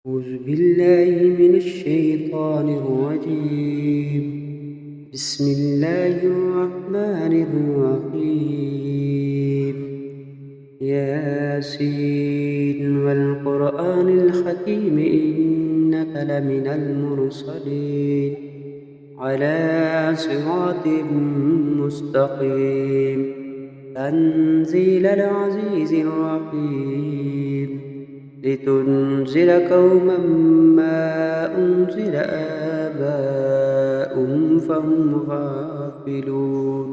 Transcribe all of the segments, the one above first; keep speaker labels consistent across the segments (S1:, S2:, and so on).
S1: أعوذ بالله من الشيطان الرجيم. بسم الله الرحمن الرحيم. ياسين والقرآن الحكيم إنك لمن المرسلين على صراط مستقيم تنزيل العزيز الرحيم لتنذر قوما ما أنذر آباؤهم فهم غافلون.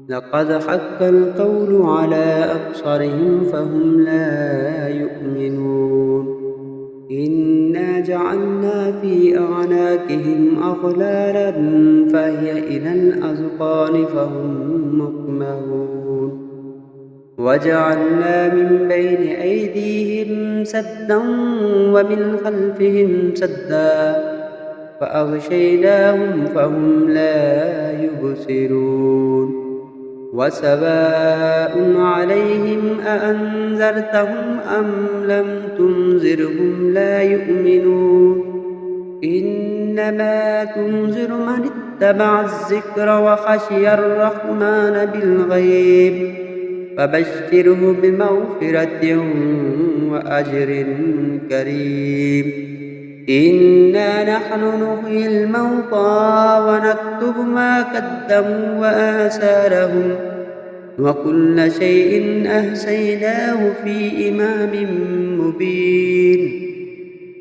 S1: لقد حق القول على أبصارهم فهم لا يؤمنون. إنا جعلنا في أعناقهم أغلالا فهي إلى الأذقان فهم مقمحون. وجعلنا من بين أيديهم سدا ومن خلفهم سدا فأغشيناهم فهم لا يبصرون. وسواء عليهم أأنذرتهم أم لم تنذرهم لا يؤمنون. إنما تنذر من اتبع الذكر وخشي الرحمن بالغيب فبشره بمغفرة وأجر كريم. إنا نحن نحيي الموتى ونكتب ما قدموا وآثارهم وكل شيء أحصيناه في إمام مبين.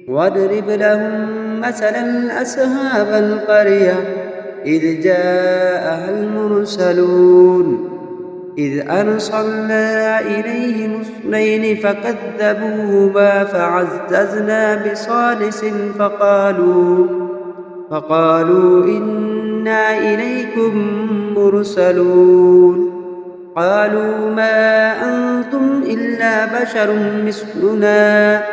S1: واضرب لهم مثلا أصحاب القرية إذ جاءها المرسلون إذ أرسلنا إليهم اثنين فكذبوهما فعززنا بثالث فقالوا إنا إليكم مرسلون. قالوا ما أنتم إلا بشر مثلنا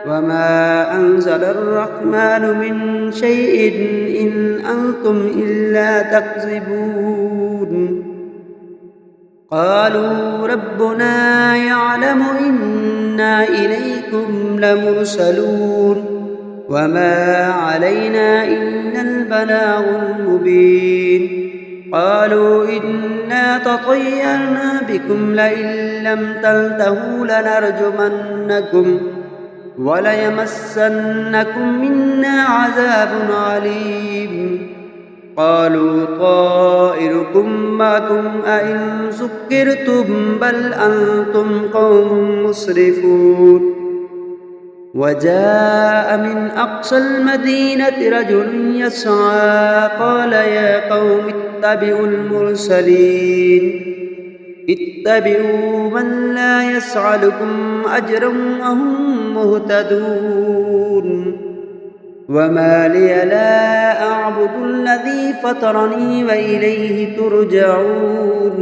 S1: وما أنزل الرحمن من شيء إن أنتم إلا تكذبون. قالوا ربنا يعلم إنا إليكم لمرسلون وما علينا إلا البلاغ المبين. قالوا إنا تطيرنا بكم لئن لم تنتهوا لنرجمنكم وليمسنكم منا عذاب عليم. قالوا طائركم معكم أئن ذكرتم بل أنتم قوم مسرفون. وجاء من أقصى المدينة رجل يسعى قال يا قوم اتبعوا المرسلين اتبعوا من لا يسألكم أجرا وهم مهتدون. وما لي لا أعبد الذي فطرني وإليه ترجعون.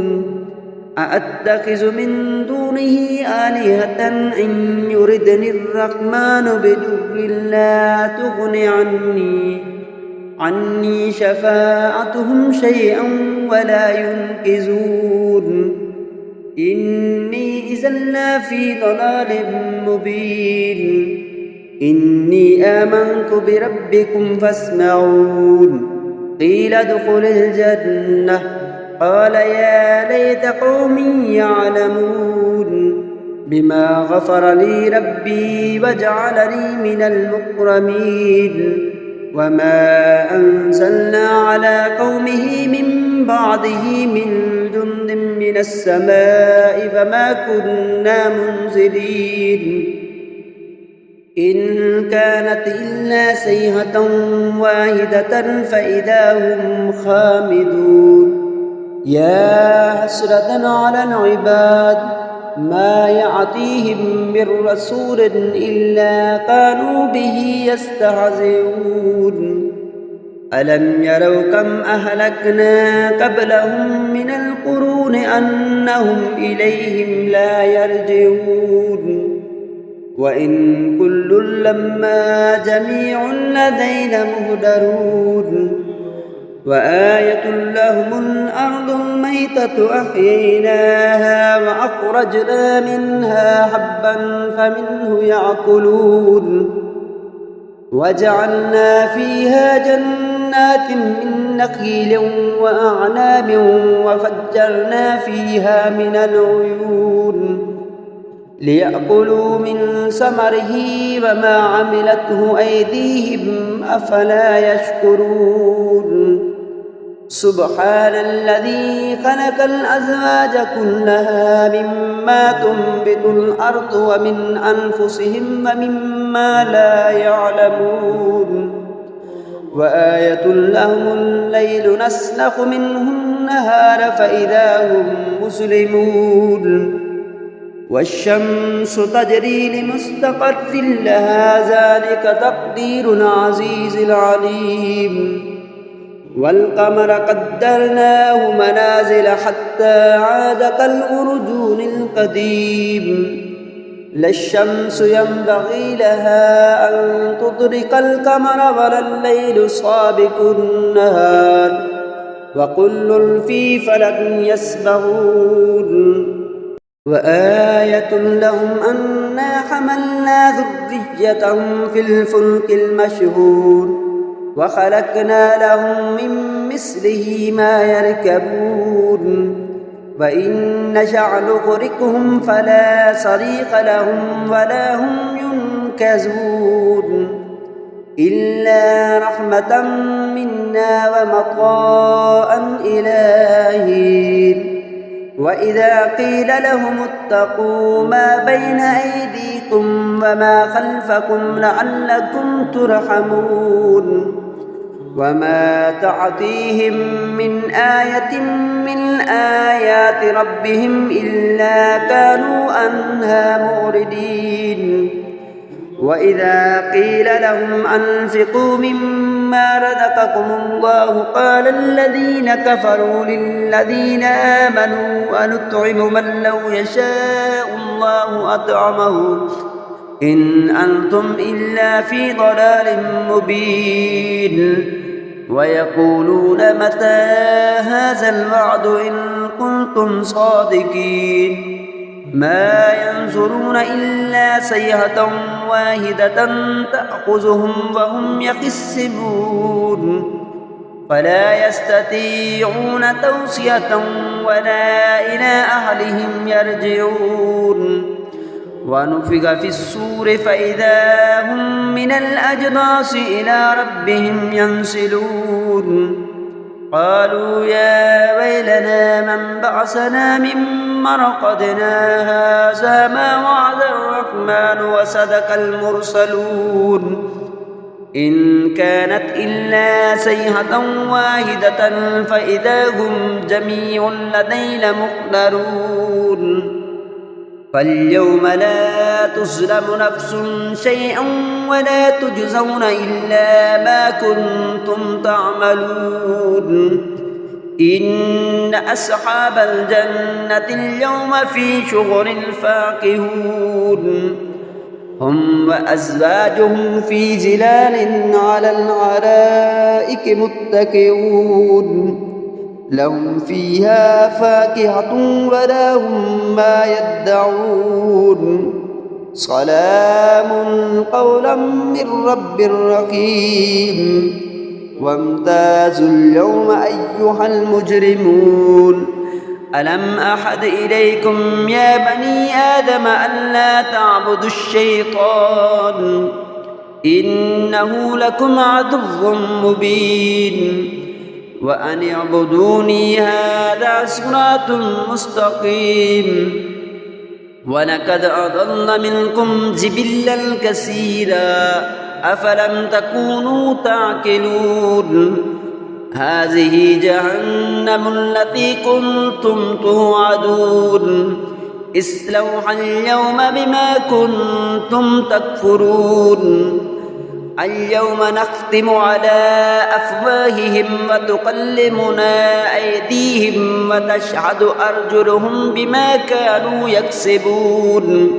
S1: أأتخذ من دونه آلهة إن يردني الرحمن بضر لا تغن عني شفاعتهم شيئا ولا ينقذون. إني إذا لفي ضلال مبين. إني آمنت بربكم فاسمعون. قيل ادخل الجنة قال يا ليت قومي يعلمون بما غفر لي ربي وجعلني من المكرمين. وما أنزلنا على قومه من بعده من جند من السماء فما كنا منزلين. إن كانت إلا صيحة واحدة فإذا هم خامدون. يا حسرة على العباد ما يأتيهم من رسول إلا كانوا به يستهزئون. ألم يروا كم أهلكنا قبلهم من القرون أنهم إليهم لا يرجعون. وإن كل لما جميع لدينا مهدرون. وآية لهم الأرض الميتة أحييناها وأخرجنا منها حبا فمنه يأكلون وجعلنا فيها جنات من نخيل وأعناب وفجرنا فيها من العيون ليأكلوا من ثمره وما عملته أيديهم أفلا يشكرون سبحان الذي خلق الأزواج كلها مما تنبت الأرض ومن أنفسهم ومما لا يعلمون وآية لهم الليل نسلخ منه النهار فإذا هم مسلمون والشمس تجري لمستقر لها ذلك تقدير العزيز العليم والقمر قدرناه منازل حتى عاد كالأرجون القديم لا الشمس ينبغي لها أن تدرك القمر ولا الليل سابق النهار وكل في فلك يسبحون وآية لهم أنا حملنا ذريتهم في الفلك المشهور وخلقنا لهم من مثله ما يركبون وإن نشأ نغرقهم فلا صريخ لهم ولا هم ينقذون إلا رحمة منا ومطاء إلى حين وإذا قيل لهم اتقوا ما بين أيديكم وما خلفكم لعلكم ترحمون وما تعطيهم من آية من آيات ربهم إلا كانوا عنها معرضين وإذا قيل لهم أنفقوا مما رزقكم الله قال الذين كفروا للذين آمنوا أنطعم من لو يشاء الله أطعمه إن أنتم إلا في ضلال مبين ويقولون متى هذا الوعد إن كنتم صادقين ما ينظرون إلا صيحة واحدة تأخذهم وهم يخصمون فلا يستطيعون توصية ولا إلى أهلهم يرجعون ونفخ في الصور فإذا هم من الأجداث إلى ربهم ينسلون قالوا يا ويلنا من بعثنا من مرقدنا هذا ما وعد الرحمن وصدق المرسلون إن كانت إلا صيحة واحدة فإذا هم جميع لدينا محضرون فاليوم لا تظلم نفس شيئا ولا تجزون إلا ما كنتم تعملون إن أصحاب الجنة اليوم في شغل فاكهون هم وأزواجهم في ظلال على الأرائك متكئون لهم فيها فاكهة ولهم ما يدعون سلام قولا من رب رحيم وامتازوا اليوم أيها المجرمون ألم أحد إليكم يا بني آدم ألا تعبدوا الشيطان إنه لكم عدو مبين وأن اعبدوني هذا صراط مستقيم ولقد أضل منكم جبلا كثيرا أفلم تكونوا تعقلون هذه جهنم التي كنتم توعدون اصلوها اليوم بما كنتم تكفرون اليوم نختم على أفواههم وتكلمنا أيديهم وتشهد أرجلهم بما كانوا يكسبون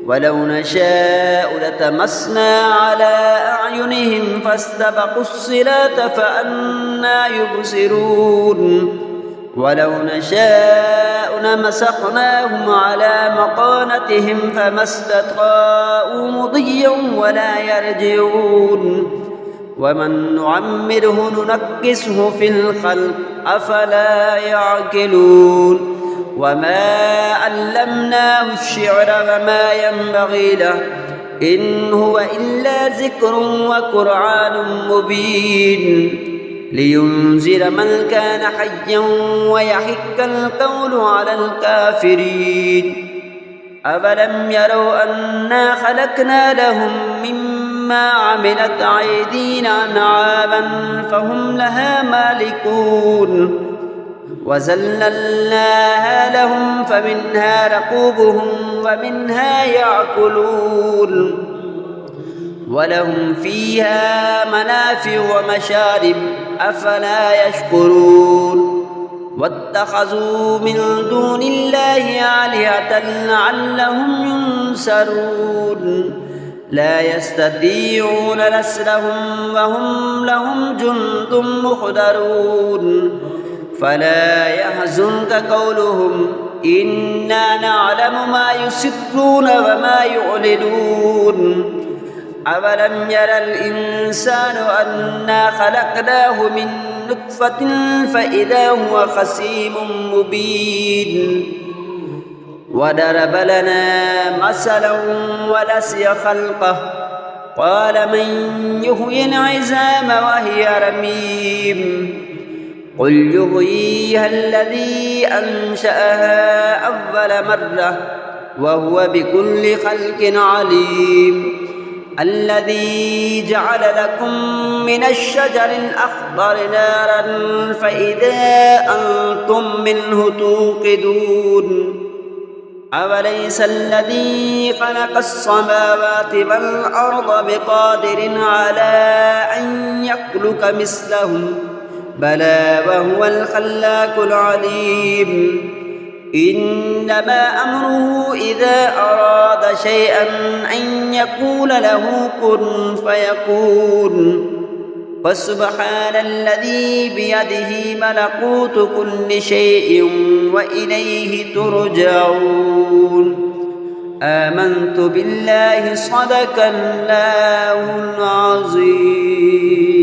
S1: ولو نشاء لتمسنا على أعينهم فاستبقوا الصراط فأنى يبصرون ولو نشاء لمسخناهم على مكانتهم فما استطاعوا مضيا ولا يرجعون ومن نعمره ننكسه في الخلق أفلا يعقلون وما علمناه الشعر وما ينبغي له إن هو إلا ذكر وقرآن مبين لينذر من كان حيا ويحق القول على الكافرين أفلم يروا أنا خلقنا لهم مما عملت أيدينا أنعاما فهم لها مالكون وذللناها لهم فمنها ركوبهم ومنها يأكلون ولهم فيها منافع ومشارب أفلا يشكرون واتخذوا من دون الله آلهة لعلهم ينصرون لا يستطيعون نصرهم وهم لهم جند محضرون فلا يحزنك قولهم إنا نعلم ما يسرون وما يعلنون أولم ير الإنسان أنا خلقناه من نطفة فإذا هو خصيم مبين وضرب لنا مثلا ونسي خلقه قال من يحيي العظام وهي رميم قل يحييها الذي أنشأها أول مرة وهو بكل خلق عليم الذي جعل لكم من الشجر الأخضر نارا فإذا أنتم منه توقدون أوليس الذي خلق السماوات والأرض بقادر على أن يخلق مثلهم بلى وهو الخلاق العليم إنما أمره إذا أراد شيئا أن يقول له كن فيكون فسبحان الذي بيده ملكوت كل شيء وإليه ترجعون آمنت بالله صدق الله العظيم.